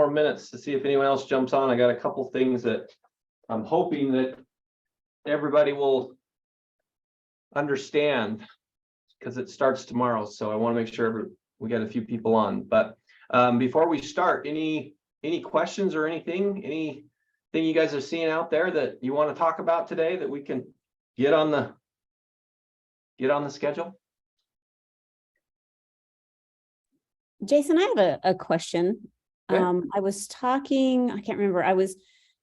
more minutes to see if anyone else jumps on. I got a couple things that I'm hoping that everybody will understand because it starts tomorrow. So I want to make sure we got a few people on. But before we start, any questions or anything you guys are seeing out there that you want to talk about today that we can get on the schedule? Jason, I have a question. Okay. I can't remember, I was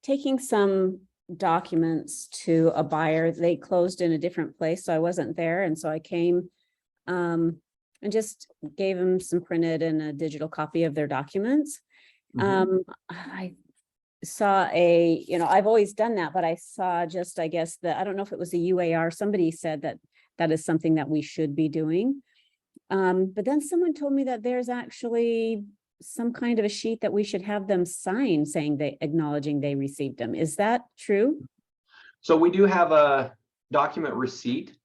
taking some documents to a buyer. They closed in a different place, so I wasn't there. And so I came and just gave them some printed and a digital copy of their documents. I saw I've always done that, but I saw just, I guess I don't know if it was a UAR, somebody said that is something that we should be doing. But then someone told me that there's actually some kind of a sheet that we should have them sign saying acknowledging they received them. Is that true? So we do have a document receipt,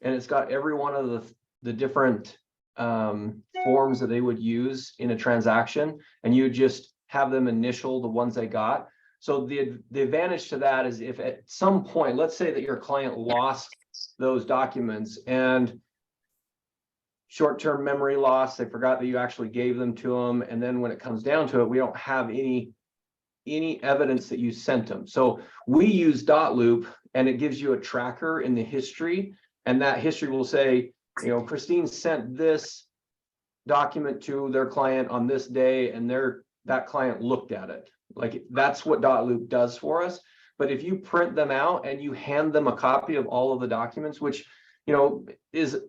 and it's got every one of the different forms that they would use in a transaction, and you just have them initial the ones they got. So the advantage to that is if at some point, let's say that your client lost those documents and short-term memory loss, they forgot that you actually gave them to them, and then when it comes down to it, we don't have any evidence that you sent them. So we use dotloop, and it gives you a tracker in the history, and that history will say, Christine sent this document to their client on this day, and that client looked at it. Like, that's what dotloop does for us. But if you print them out and you hand them a copy of all of the documents, which is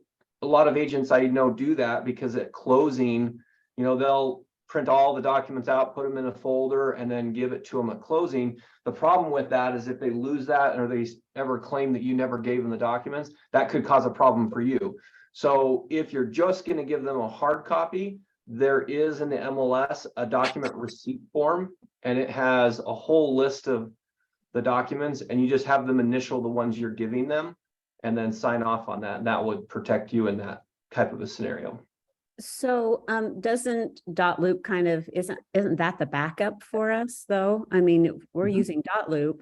a lot of agents I know do that, because at closing, they'll print all the documents out, put them in a folder, and then give it to them at closing. The problem with that is if they lose that, or they ever claim that you never gave them the documents, that could cause a problem for you. So if you're just going to give them a hard copy, there is in the MLS a document receipt form, and it has a whole list of the documents, and you just have them initial the ones you're giving them and then sign off on that. And that would protect you in that type of a scenario. So doesn't dotloop isn't that the backup for us though? I mean, we're using dotloop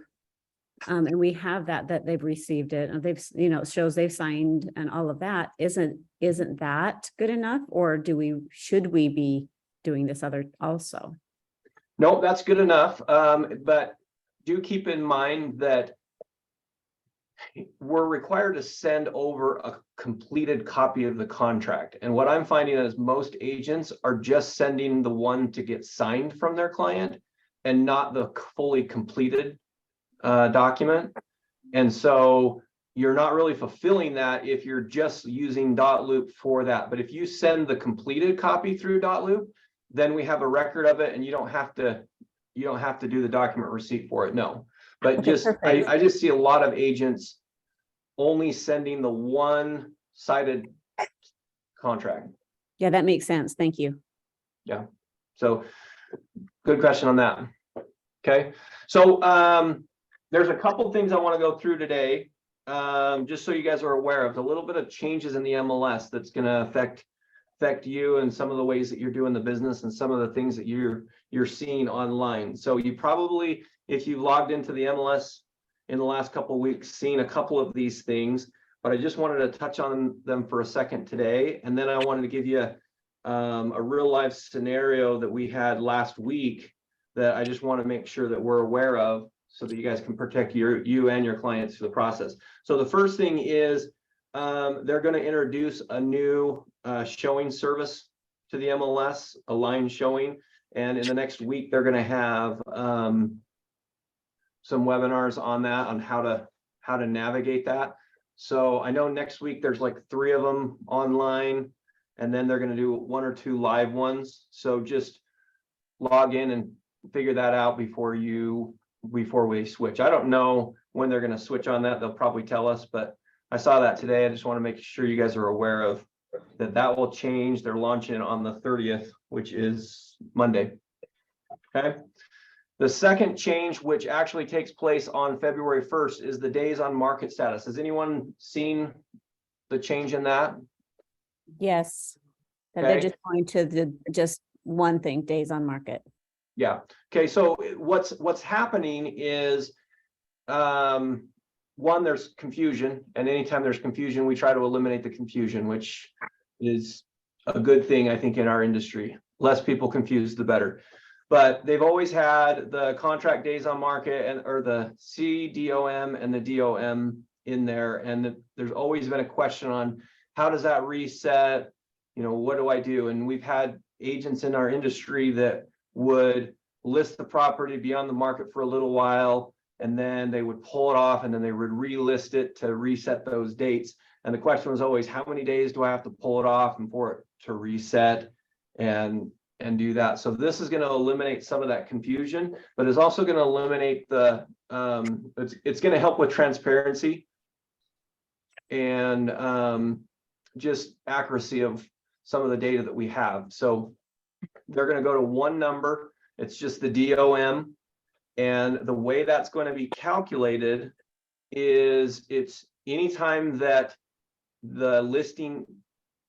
and we have that they've received it, and they've, it shows they've signed and all of that. Isn't that good enough? Or should we be doing this other also? No, that's good enough. But do keep in mind that we're required to send over a completed copy of the contract. And what I'm finding is most agents are just sending the one to get signed from their client and not the fully completed document. And so you're not really fulfilling that if you're just using dotloop for that. But if you send the completed copy through dotloop, then we have a record of it, and you don't have to do the document receipt for it. No. But okay, I just see a lot of agents only sending the one-sided contract. Yeah, that makes sense. Thank you. Yeah. So good question on that. Okay. So there's a couple things I want to go through today, just so you guys are aware of a little bit of changes in the MLS that's going to affect you and some of the ways that you're doing the business and some of the things that you're seeing online. So you probably, if you've logged into the MLS in the last couple of weeks, seen a couple of these things, but I just wanted to touch on them for a second today. And then I wanted to give you a real life scenario that we had last week that I just want to make sure that we're aware of so that you guys can protect you and your clients through the process. So the first thing is they're going to introduce a new showing service to the MLS, a line showing. And in the next week, they're going to have some webinars on that, on how to navigate that. So I know next week there's like 3 of them online, and then they're going to do 1 or 2 live ones. So just log in and figure that out before we switch. I don't know when they're going to switch on that. They'll probably tell us, but I saw that today. I just want to make sure you guys are aware of that will change. They're launching on the 30th, which is Monday. Okay. The second change, which actually takes place on February 1st, is the days on market status. Has anyone seen the change in that? Yes. That Okay. they're just going to just one thing, days on market. Yeah. Okay. So what's happening is, one, there's confusion, and anytime there's confusion, we try to eliminate the confusion, which is a good thing, I think, in our industry. Less people confused, the better. But they've always had the contract days on market and or the CDOM and the DOM in there, and there's always been a question on how does that reset? What do I do? And we've had agents in our industry that would list the property, be on the market for a little while, and then they would pull it off, and then they would relist it to reset those dates. And the question was always, how many days do I have to pull it off and for it to reset and do that? So this is going to eliminate some of that confusion, but it's also going to eliminate the it's going to help with transparency and just accuracy of some of the data that we have. So they're going to go to one number. It's just the DOM. And the way that's going to be calculated is it's anytime that the listing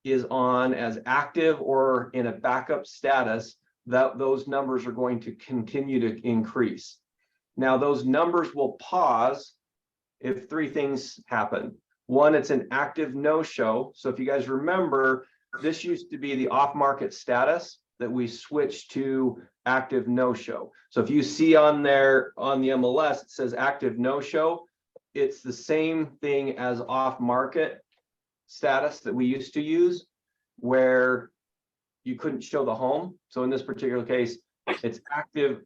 is on as active or in a backup status, that those numbers are going to continue to increase. Now, those numbers will pause if three things happen. One, it's an active no-show. So if you guys remember, this used to be the off-market status that we switched to active no-show. So if you see on there on the MLS, it says active no-show, it's the same thing as off-market status that we used to use, where you couldn't show the home. So in this particular case, it's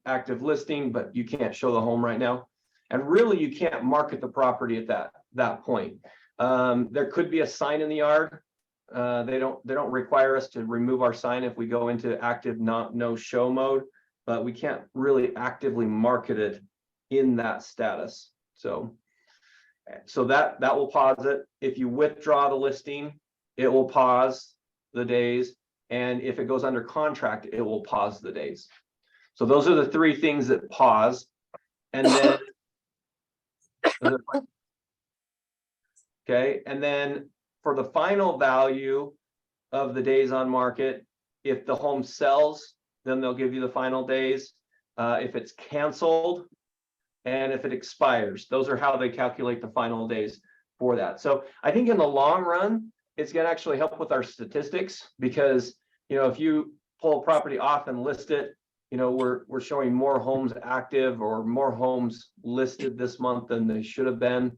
active listing, but you can't show the home right now. And really, you can't market the property at that point. There could be a sign in the yard. They don't require us to remove our sign if we go into active no show mode, but we can't really actively market it in that status. So that will pause it. If you withdraw the listing, it will pause the days. And if it goes under contract, it will pause the days. So those are the three things that pause. And then okay, and then for the final value of the days on market, if the home sells, then they'll give you the final days. If it's canceled and if it expires, those are how they calculate the final days for that. So I think in the long run, it's going to actually help with our statistics, because if you pull a property off and list it, we're showing more homes active or more homes listed this month than they should have been.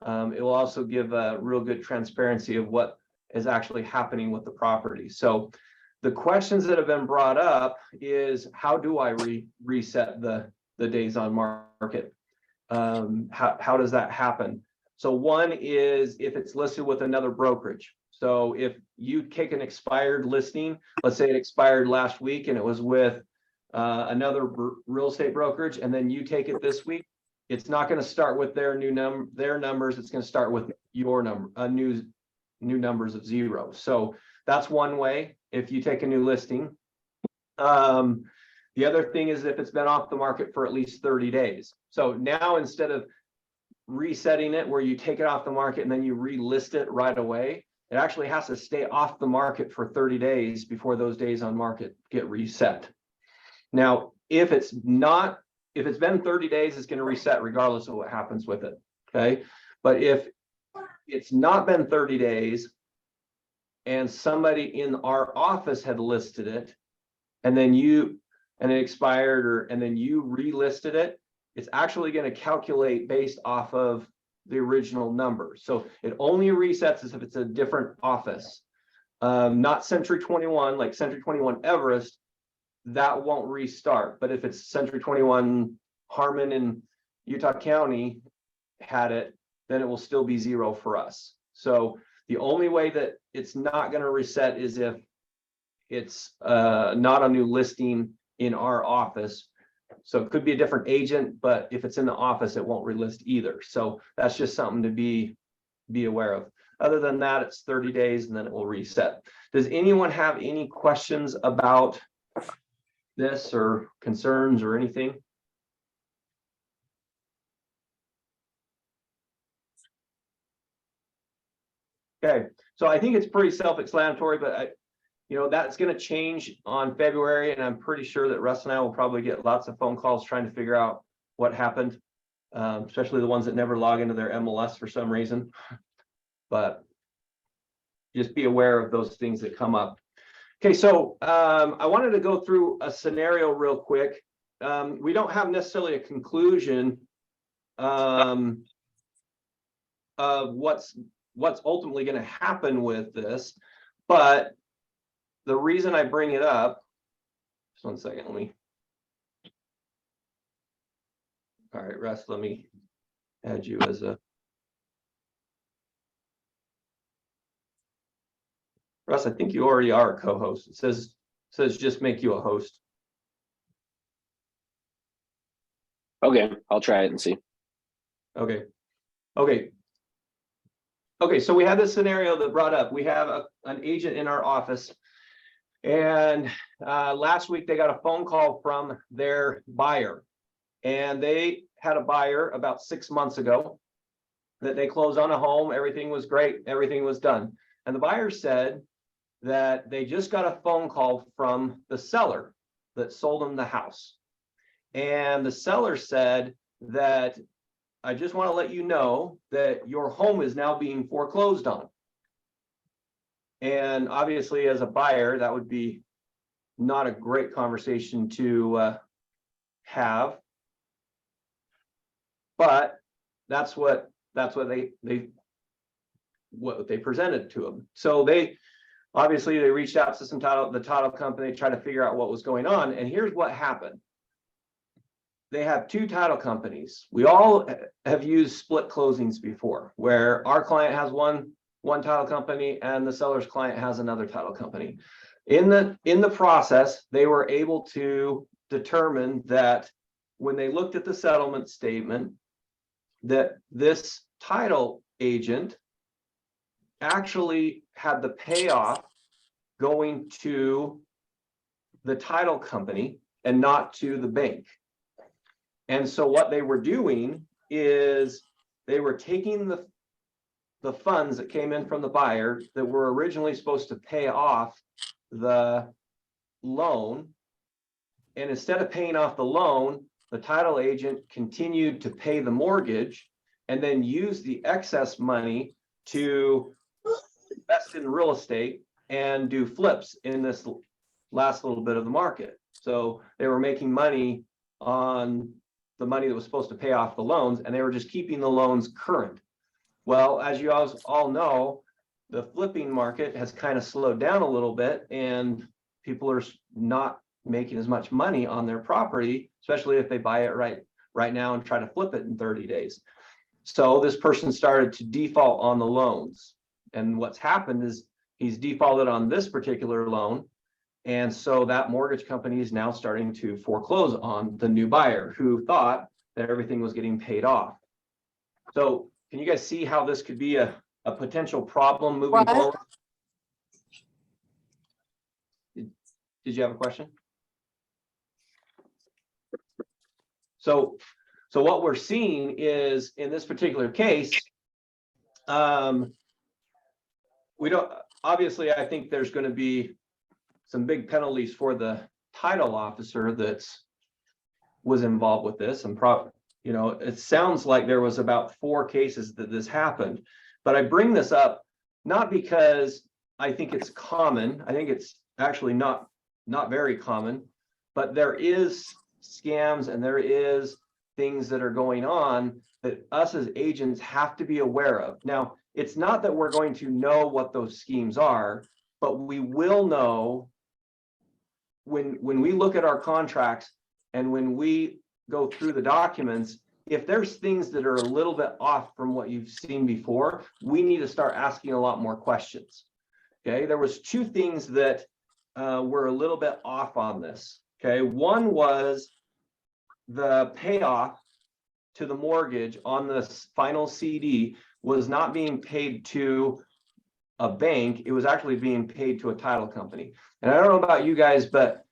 It will also give a real good transparency of what is actually happening with the property. So the questions that have been brought up is, how do I reset the days on market? How does that happen? So one is if it's listed with another brokerage. So if you take an expired listing, let's say it expired last week and it was with another real estate brokerage, and then you take it this week, it's not going to start with their numbers. It's going to start with your number, new numbers of 0. So that's one way if you take a new listing. The other thing is if it's been off the market for at least 30 days. So now, instead of resetting it where you take it off the market and then you relist it right away, it actually has to stay off the market for 30 days before those days on market get reset. Now, if it's been 30 days, it's going to reset regardless of what happens with it. Okay. But if it's not been 30 days and somebody in our office had listed it and then it expired, and then you relisted it, it's actually going to calculate based off of the original number. So it only resets as if it's a different office, not Century 21, like Century 21 Everest. That won't restart. But if it's Century 21 Harmon in Utah County had it, then it will still be 0 for us. So the only way that it's not going to reset is if it's not a new listing in our office. So it could be a different agent, but if it's in the office, it won't relist either. So that's just something to be aware of. Other than that, it's 30 days and then it will reset. Does anyone have any questions about this or concerns or anything? Okay, so I think it's pretty self-explanatory, but that's going to change on February, and I'm pretty sure that Russ and I will probably get lots of phone calls trying to figure out what happened, especially the ones that never log into their MLS for some reason. But just be aware of those things that come up. Okay, so I wanted to go through a scenario real quick. We don't have necessarily a conclusion of what's ultimately going to happen with this, but the reason I bring it up, just 1 second, all right, Russ, let me add you as a, Russ, I think you already are a co-host. It says just make you a host. Okay, I'll try it and see. Okay. So we had this scenario that brought up, we have an agent in our office, and last week they got a phone call from their buyer, and they had a buyer about 6 months ago that they closed on a home. Everything was great. Everything was done. And the buyer said that they just got a phone call from the seller that sold them the house. And the seller said that, I just want to let you know that your home is now being foreclosed on. And obviously, as a buyer, that would be not a great conversation to have. But that's what they presented to them. So they reached out to the title company, tried to figure out what was going on. And here's what happened. They have two title companies. We all have used split closings before, where our client has one title company and the seller's client has another title company. In the process, they were able to determine that when they looked at the settlement statement, that this title agent actually had the payoff going to the title company and not to the bank. And so what they were doing is they were taking the funds that came in from the buyer that were originally supposed to pay off the loan. And instead of paying off the loan, the title agent continued to pay the mortgage and then use the excess money to invest in real estate and do flips in this last little bit of the market. So they were making money on the money that was supposed to pay off the loans, and they were just keeping the loans current. Well, as you all know, the flipping market has kind of slowed down a little bit, and people are not making as much money on their property, especially if they buy it right now and try to flip it in 30 days. So this person started to default on the loans. And what's happened is he's defaulted on this particular loan. And so that mortgage company is now starting to foreclose on the new buyer who thought that everything was getting paid off. So can you guys see how this could be a potential problem moving forward? Did you have a question? So what we're seeing is in this particular case, we don't, obviously, I think there's going to be some big penalties for the title officer was involved with this. And it sounds like there was about 4 cases that this happened, but I bring this up not because I think it's common. I think it's actually not very common, but there is scams and there is things that are going on that us as agents have to be aware of. Now, it's not that we're going to know what those schemes are, but we will know when we look at our contracts and when we go through the documents, if there's things that are a little bit off from what you've seen before, we need to start asking a lot more questions. Okay, there was 2 things that were a little bit off on this. Okay, one was the payoff to the mortgage on the final CD was not being paid to a bank. It was actually being paid to a title company. And I don't know about you guys, but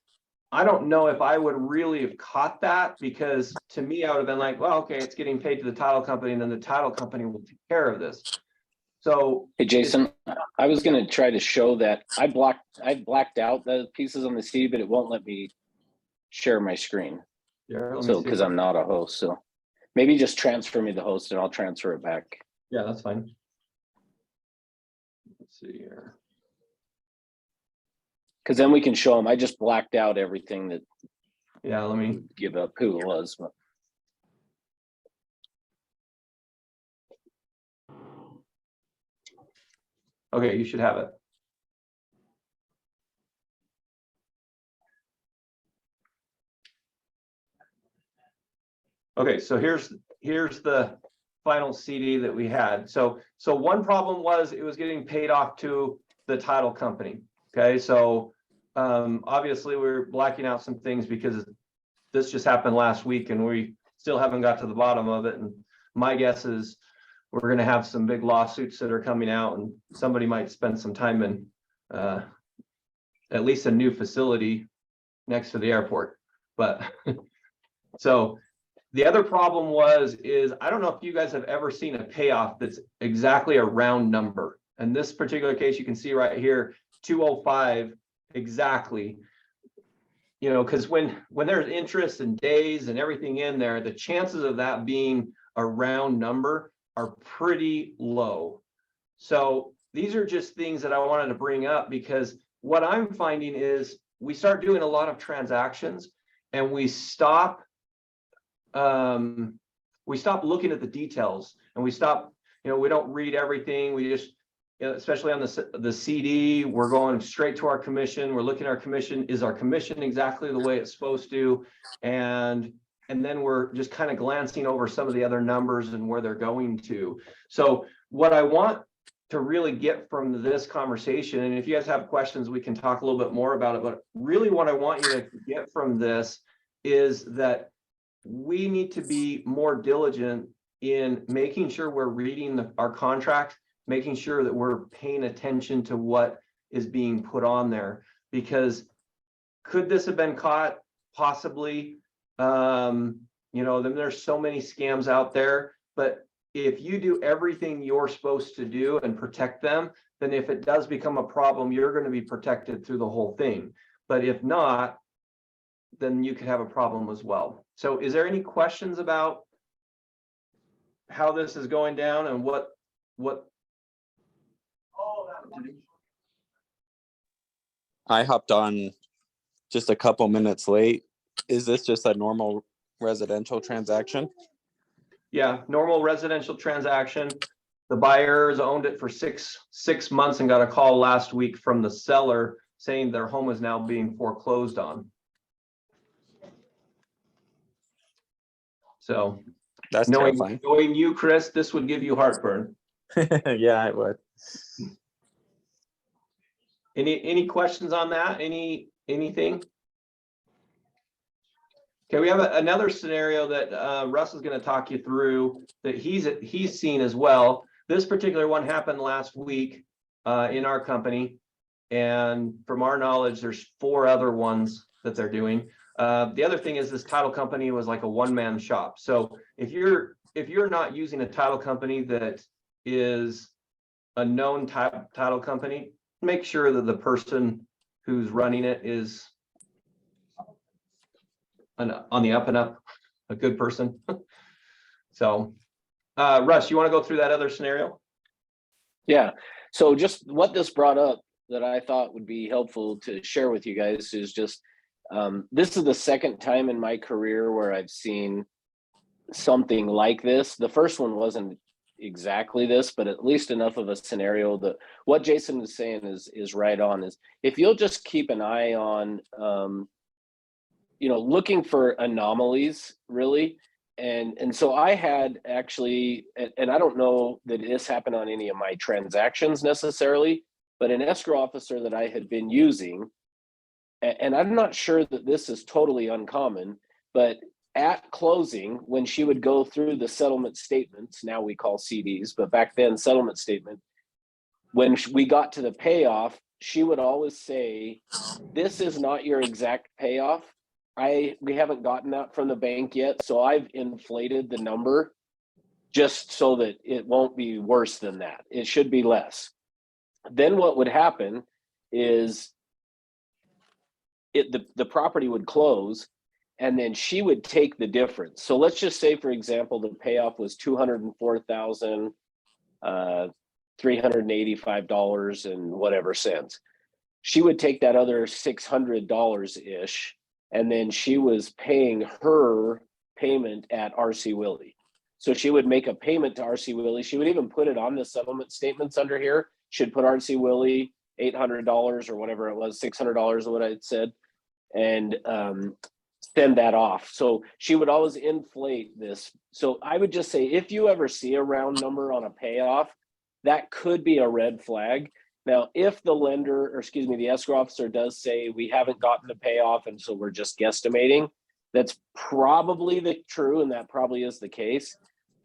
I don't know if I would really have caught that, because to me, I would have been like, well, okay, it's getting paid to the title company and then the title company will take care of this. So Hey, Jason, I was gonna try to show that I blacked out the pieces on the CD, but it won't let me share my screen. yeah, let me So, see. because I'm not a host, so maybe just transfer me the host and I'll transfer it back. Yeah, that's fine. Let's see here. Because then we can show them. I just blacked out everything that Yeah, let me. give up who it was. But Okay, you should have it. Okay, so here's the final CD that we had. So one problem was it was getting paid off to the title company. Okay, so obviously we're blacking out some things because this just happened last week and we still haven't got to the bottom of it. And my guess is we're going to have some big lawsuits that are coming out, and somebody might spend some time in at least a new facility next to the airport. But so the other problem is I don't know if you guys have ever seen a payoff that's exactly a round number. In this particular case, you can see right here, 205 exactly. You know, because when there's interest and days and everything in there, the chances of that being a round number are pretty low. So these are just things that I wanted to bring up, because what I'm finding is we start doing a lot of transactions and we stop looking at the details, and we stop, you know, we don't read everything. We just, you know, especially on the CD, we're going straight to our commission. We're looking at our commission. Is our commission exactly the way it's supposed to? And then we're just kind of glancing over some of the other numbers and where they're going to. So what I want to really get from this conversation, and if you guys have questions, we can talk a little bit more about it, but really what I want you to get from this is that we need to be more diligent in making sure we're reading our contract, making sure that we're paying attention to what is being put on there. Because could this have been caught? Possibly. You know, then there's so many scams out there, but if you do everything you're supposed to do and protect them, then if it does become a problem, you're going to be protected through the whole thing. But if not, then you could have a problem as well. So is there any questions about how this is going down and what? I hopped on just a couple minutes late. Is this just a normal residential transaction? Yeah, normal residential transaction. The buyers owned it for six months and got a call last week from the seller saying their home is now being foreclosed on. So That's terrifying. knowing you, Chris, this would give you heartburn. Yeah, it would. Any questions on that? Anything? Okay, we have another scenario that Russ is going to talk you through that he's seen as well. This particular one happened last week in our company, and from our knowledge, there's 4 other ones that they're doing. The other thing is this title company was like a one-man shop. So if you're not using a title company that is a known title company, make sure that the person who's running it is on the up and up, a good person. So, Russ, you want to go through that other scenario? yeah, so just what this brought up that I thought would be helpful to share with you guys is just this is the second time in my career where I've seen something like this. The first one wasn't exactly this, but at least enough of a scenario that what Jason is saying is right on. Is if you'll just keep an eye on you know, looking for anomalies really. And so I had actually, and I don't know that this happened on any of my transactions necessarily, but an escrow officer that I had been using, and I'm not sure that this is totally uncommon, but at closing, when she would go through the settlement statements, now we call CDs, but back then settlement statement, when we got to the payoff, she would always say, this is not your exact payoff. We haven't gotten that from the bank yet, so I've inflated the number just so that it won't be worse than that. It should be less. Then what would happen is the property would close, and then she would take the difference. So let's just say, for example, the payoff was $204,385 and whatever cents. She would take that other $600 ish, and then she was paying her payment at RC Willey. So she would make a payment to RC Willey. She would even put it on the settlement statements under here. She'd put RC Willey $800 or whatever it was, $600 or what I had said, and send that off. So she would always inflate this. So I would just say, if you ever see a round number on a payoff, that could be a red flag. Now, if the lender, or excuse me, the escrow officer does say we haven't gotten the payoff and so we're just guesstimating, that's probably the true, and that probably is the case.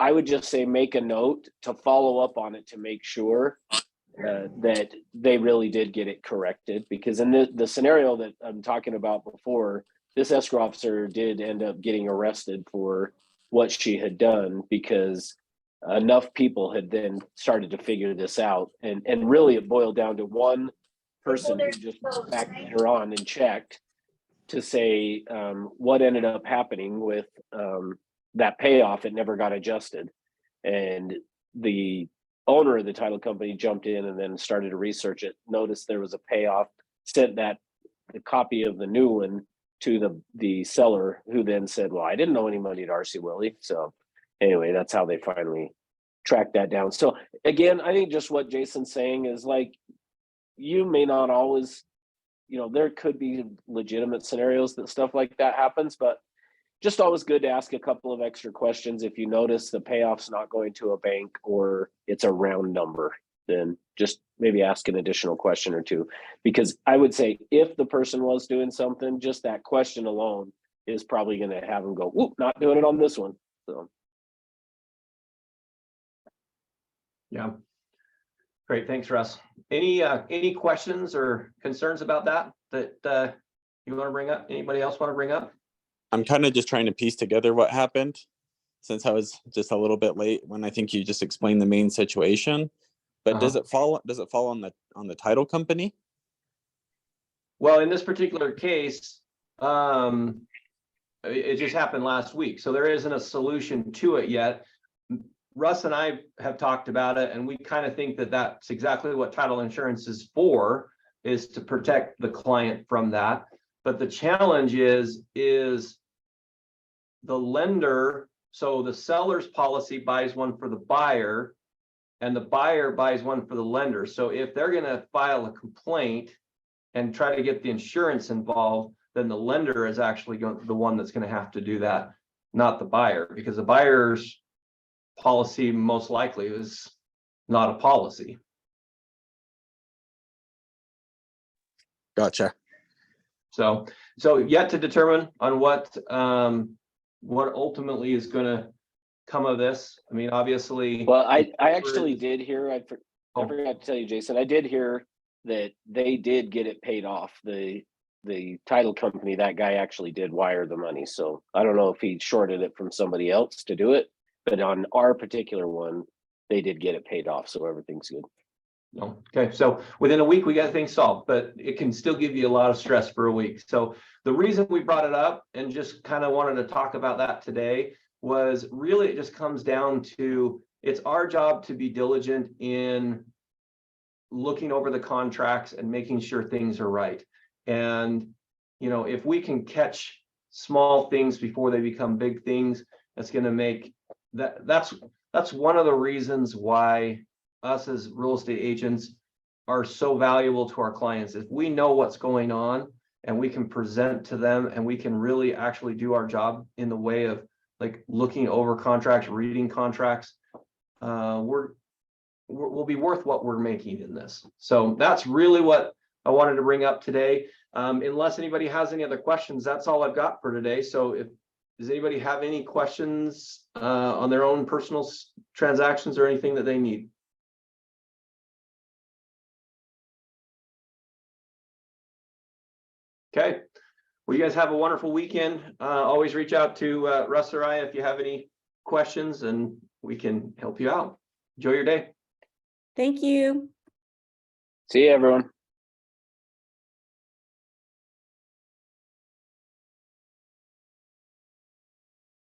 I would just say make a note to follow up on it to make sure that they really did get it corrected, because in the scenario that I'm talking about before, this escrow officer did end up getting arrested for what she had done, because enough people had then started to figure this out. And really it boiled down to one person who just backed her on and checked to say what ended up happening with that payoff. It never got adjusted. And the owner of the title company jumped in and then started to research it, noticed there was a payoff, sent the copy of the new one to the seller, who then said, well, I didn't know any money at RC Willey. So anyway, that's how they finally tracked that down. So again, I think just what Jason's saying is, like, you may not always, there could be legitimate scenarios that stuff like that happens, but just always good to ask a couple of extra questions. If you notice the payoff's not going to a bank or it's a round number, then just maybe ask an additional question or two, because I would say if the person was doing something, just that question alone is probably going to have them go, whoop, not doing it on this one. So. Yeah. Great. Thanks, Russ. Any questions or concerns about that you want to bring up? Anybody else want to bring up? I'm kind of just trying to piece together what happened, since I was just a little bit late when I think you just explained the main situation. But does it fall on the title company? Well, in this particular case, it just happened last week, so there isn't a solution to it yet. Russ and I have talked about it, and we kind of think that that's exactly what title insurance is for, is to protect the client from that. But the challenge is the lender, so the seller's policy buys one for the buyer, and the buyer buys one for the lender. So if they're going to file a complaint and try to get the insurance involved, then the lender is actually the one that's going to have to do that, not the buyer, because the buyer's policy most likely is not a policy. Gotcha. So yet to determine on what ultimately is going to come of this. I mean, obviously. Well, I actually did hear, I forgot to tell you, Jason, I did hear that they did get it paid off. The title company, that guy actually did wire the money. So I don't know if he shorted it from somebody else to do it, but on our particular one, they did get it paid off. So everything's good. No. Okay. So within a week, we got things solved, but it can still give you a lot of stress for a week. So the reason we brought it up and just kind of wanted to talk about that today was really, it just comes down to, it's our job to be diligent in looking over the contracts and making sure things are right. And, if we can catch small things before they become big things, that's going to make that's one of the reasons why us as real estate agents are so valuable to our clients. If we know what's going on and we can present to them, and we can really actually do our job in the way of like looking over contracts, reading contracts, we'll be worth what we're making in this. So that's really what I wanted to bring up today. Unless anybody has any other questions, that's all I've got for today. So does anybody have any questions on their own personal transactions or anything that they need? Okay. Well, you guys have a wonderful weekend. Always reach out to Russ or I if you have any questions and we can help you out. Enjoy your day. Thank you. See you, everyone.